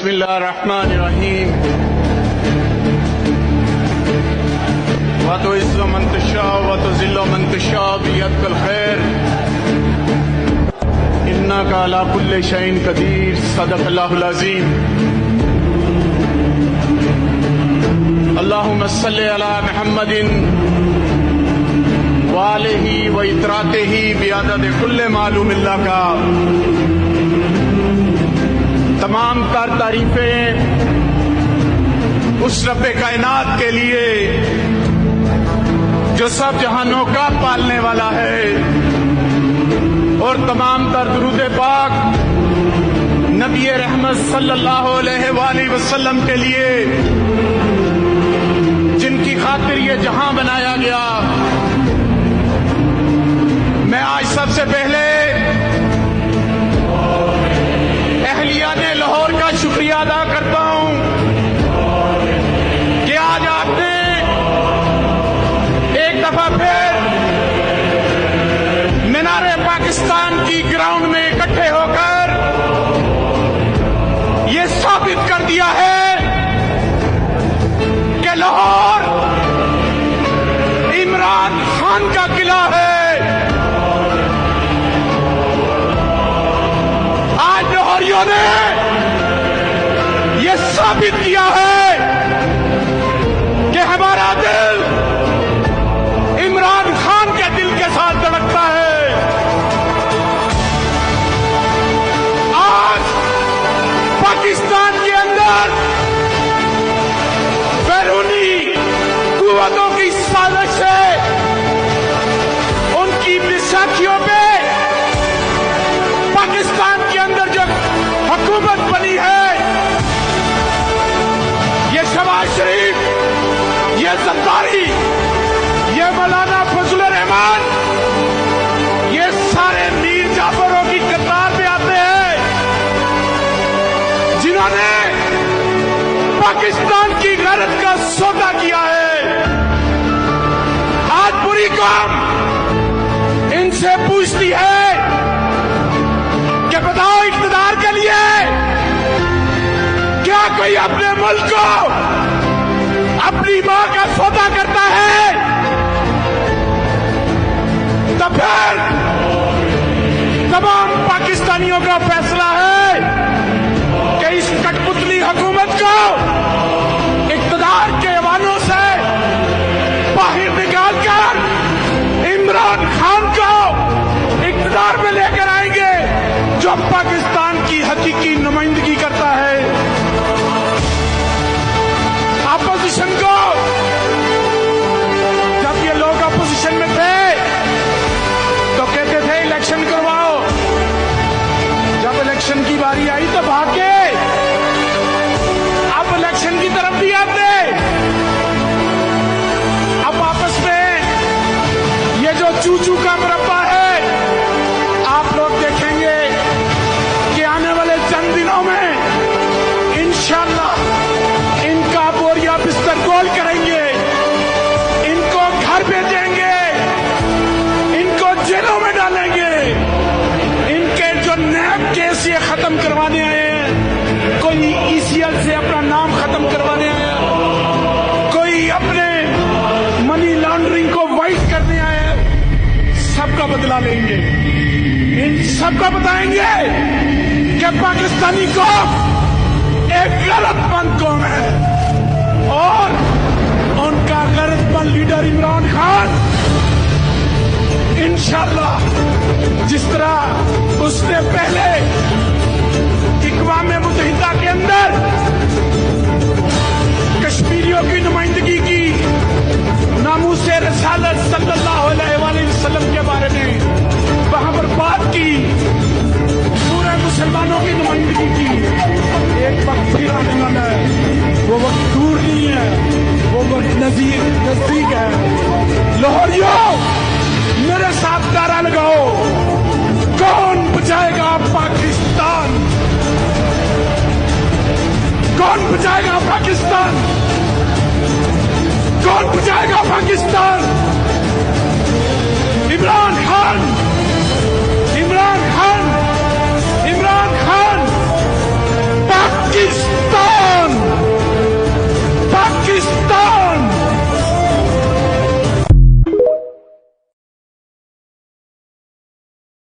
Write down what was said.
بسم اللہ الرحمن الرحیم وتعز من تشاء وتذل من تشاء بيدك الخير انك على كل شيء قدير صدق الله العظيم اللهم صل على محمد وآلہ وإطراته بعدد كل معلوم اللہ کا تمام تر تعریفیں اس رب کائنات کے لیے جو سب جہانوں کا پالنے والا ہے، اور تمام تر درود پاک نبی رحمت صلی اللہ علیہ وآلہ وسلم کے لیے جن کی خاطر یہ جہاں بنایا گیا۔ میں آج سب سے پہلے اہلیان لاہور کا شکریہ ادا کرتا ہوں کہ آج آپ نے ایک دفعہ پھر مینار پاکستان کی گراؤنڈ میں اکٹھے ہو کر یہ ثابت کر دیا ہے کہ لاہور عمران خان کا قلعہ ہے۔ آج لاہوریوں نے یہ ثابت کیا ہے کہ ہمارا دل عمران خان کے دل کے ساتھ دھڑکتا ہے۔ آج پاکستان کے اندر بیرونی قوتوں کی سازش سے ان کی بیساکھیوں پہ پاکستان کے اندر جو حکومت بنی ہے، یہ شہباز شریف، یہ زرداری، یہ مولانا فضل الرحمان، یہ سارے میر جعفروں کی قطار میں آتے ہیں جنہوں نے پاکستان کی غیرت کا سودا کیا ہے۔ آج پوری قوم ان سے پوچھتی ہے کہ بتاؤ اقتدار کے لیے کیا کوئی اپنے ملک کو اپنی ماں کا سودا کرتا ہے؟ تو پھر تمام پاکستانیوں کا فیصلہ ہے کہ اس کٹ پتلی حکومت کو اقتدار کے ایوانوں سے باہر نکال کر عمران خان کو اقتدار میں لے کر آئیں گے جو پاکستان کی حقیقی نمائندگی کرتا ہے۔ اپوزیشن کو، جب یہ لوگ اپوزیشن میں تھے تو کہتے تھے الیکشن کرواؤ، جب الیکشن کی باری آئی تو بھاگ گئے، اب الیکشن کی طرف بھی آتے۔ اب آپس میں یہ جو چوچو کا مربع ہے، آپ لوگ دیکھیں گے کہ آنے والے چند دنوں میں انشاءاللہ ان کا بوریا بستر گول کریں گے، ان کو گھر بھیجیں گے، ان کو جیلوں میں ڈالیں گے۔ ان کے جو نیب کیس یہ ختم کروانے آئے ہیں، کوئی ای سی ایل سے اپنا نام ختم کروانے آئے ہیں، کوئی اپنے منی لانڈرنگ کو وائٹ کرنے آئے ہیں، سب کا بدلہ لیں گے۔ ان سب کو بتائیں گے کہ پاکستانی قوم ایک غیرت مند قوم ہے، اور ان کا غیرت مند لیڈر عمران خان انشاءاللہ جس طرح اس نے پہلے اقوام متحدہ کے اندر کشمیریوں کی نمائندگی کی، ناموس رسالت صلی اللہ علیہ وآلہ وسلم کے بارے میں وہاں پر بات کی، پورے مسلمانوں کی نمائندگی کی، ایک وقت پھر آنے والا ہے، وہ وقت دور نہیں ہے، وہ وقت نزدیک ہے۔ لاہوریوں میرے ساتھ نعرہ لگاؤ، کون بچائے گا پاکستان؟ کون بچائے گا پاکستان؟ کون بچائے گا پاکستان؟ عمران خان، عمران خان، عمران خان پاکستان